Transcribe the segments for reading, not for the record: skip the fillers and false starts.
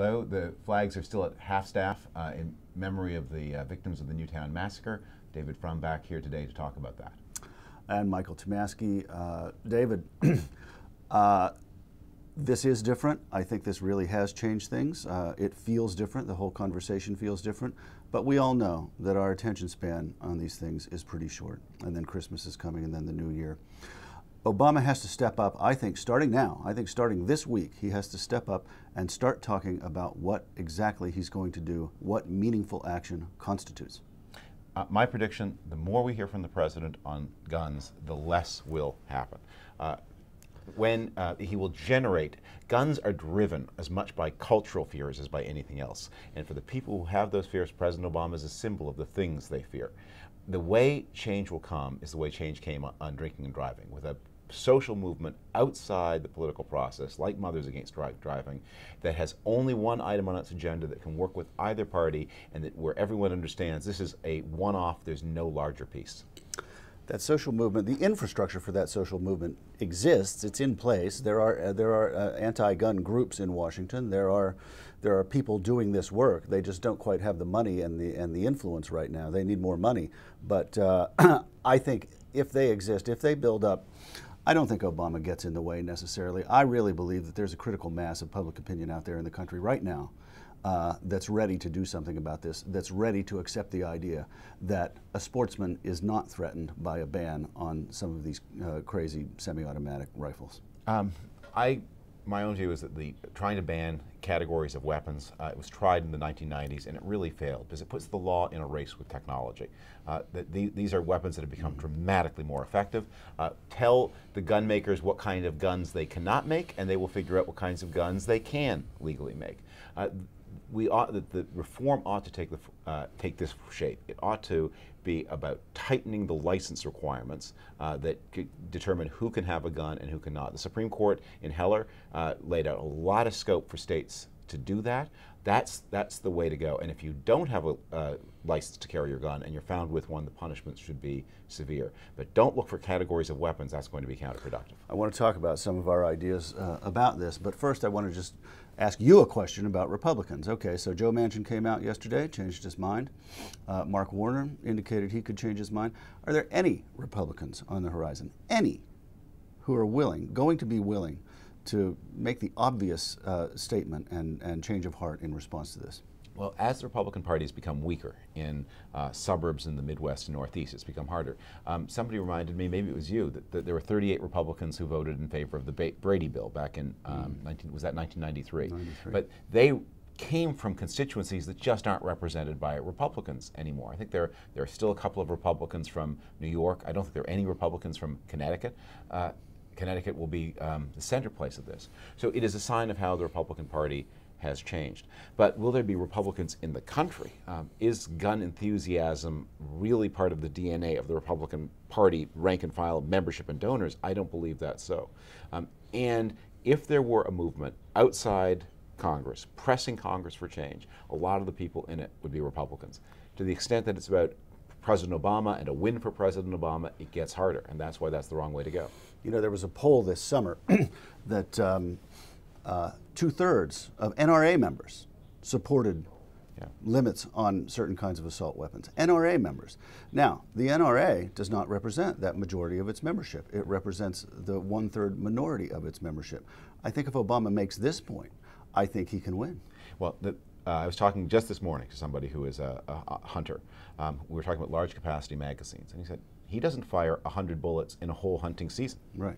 Hello. The flags are still at half-staff in memory of the victims of the Newtown massacre. David Frum back here today to talk about that. And Michael Tomasky. David, this is different. I think this really has changed things. It feels different. The whole conversation feels different. But we all know that our attention span on these things is pretty short. And then Christmas is coming, and then the new year. Obama has to step up, I think, starting now. I think starting this week, he has to step up and start talking about what exactly he's going to do, what meaningful action constitutes. My prediction, the more we hear from the president on guns, the less will happen. When he will generate, guns are driven as much by cultural fears as by anything else. And for the people who have those fears, President Obama is a symbol of the things they fear. The way change will come is the way change came on drinking and driving, with a social movement outside the political process, like Mothers Against Driving, that has only one item on its agenda that can work with either party, and that where everyone understands this is a one-off, there's no larger piece. That social movement, the infrastructure for that social movement exists. It's in place. There are anti-gun groups in Washington. There are people doing this work. They just don't quite have the money and the influence right now. They need more money. But I think if they exist, if they build up, I don't think Obama gets in the way necessarily. I really believe that there's a critical mass of public opinion out there in the country right now that's ready to do something about this, that's ready to accept the idea that a sportsman is not threatened by a ban on some of these crazy semi-automatic rifles. My own view is that trying to ban categories of weapons, it was tried in the 1990s, and it really failed because it puts the law in a race with technology. These are weapons that have become dramatically more effective. Tell the gun makers what kind of guns they cannot make, and they will figure out what kinds of guns they can legally make. The reform ought to take this shape. It ought to be about tightening the license requirements that determine who can have a gun and who cannot. The Supreme Court in Heller laid out a lot of scope for states to do that. That's the way to go. And if you don't have a license to carry your gun and you're found with one, the punishments should be severe. But don't look for categories of weapons. That's going to be counterproductive. I want to talk about some of our ideas about this, but first I want to just ask you a question about Republicans. Okay, so Joe Manchin came out yesterday, changed his mind. Mark Warner indicated he could change his mind. Are there any Republicans on the horizon, any, who are going to be willing to make the obvious statement and change of heart in response to this? Well, as the Republican Party has become weaker in suburbs in the Midwest and Northeast, it's become harder. Somebody reminded me, maybe it was you, that there were 38 Republicans who voted in favor of the Brady bill back in, was that 1993? 93. But they came from constituencies that just aren't represented by Republicans anymore. I think there are still a couple of Republicans from New York. I don't think there are any Republicans from Connecticut. Connecticut will be the center place of this. So it is a sign of how the Republican Party has changed. But will there be Republicans in the country? Is gun enthusiasm really part of the DNA of the Republican Party rank and file membership and donors? I don't believe that's so. And if there were a movement outside Congress, pressing Congress for change, a lot of the people in it would be Republicans. To the extent that it's about President Obama and a win for President Obama, it gets harder, and that's why that's the wrong way to go. You know, there was a poll this summer that 2/3 of NRA members supported limits on certain kinds of assault weapons. NRA members. Now, the NRA does not represent that majority of its membership. It represents the 1/3 minority of its membership. I think if Obama makes this point, I think he can win. Well, I was talking just this morning to somebody who is a hunter. We were talking about large capacity magazines, and he said he doesn't fire 100 bullets in a whole hunting season. Right.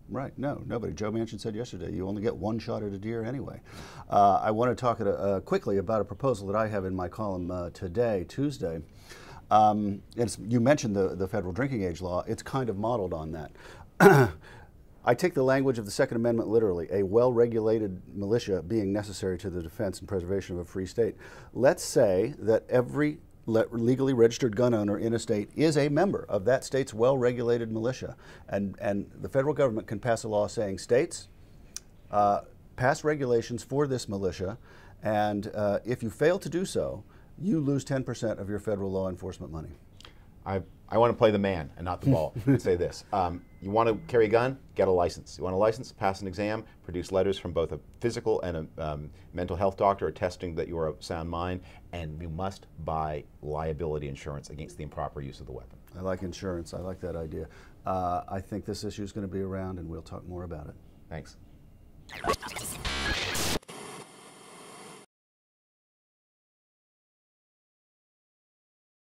Right. No, nobody. Joe Manchin said yesterday, you only get one shot at a deer anyway. I want to talk quickly about a proposal that I have in my column today, Tuesday. You mentioned the federal drinking age law. It's kind of modeled on that. I take the language of the Second Amendment literally, a well-regulated militia being necessary to the defense and preservation of a free state. Let's say that every legally registered gun owner in a state is a member of that state's well-regulated militia. And the federal government can pass a law saying, states, pass regulations for this militia, and if you fail to do so, you lose 10% of your federal law enforcement money. I want to play the man and not the ball and say this. You want to carry a gun? Get a license. You want a license? Pass an exam, produce letters from both a physical and a mental health doctor attesting that you are of sound mind, and you must buy liability insurance against the improper use of the weapon. I like insurance. I like that idea. I think this issue is going to be around, and we'll talk more about it. Thanks.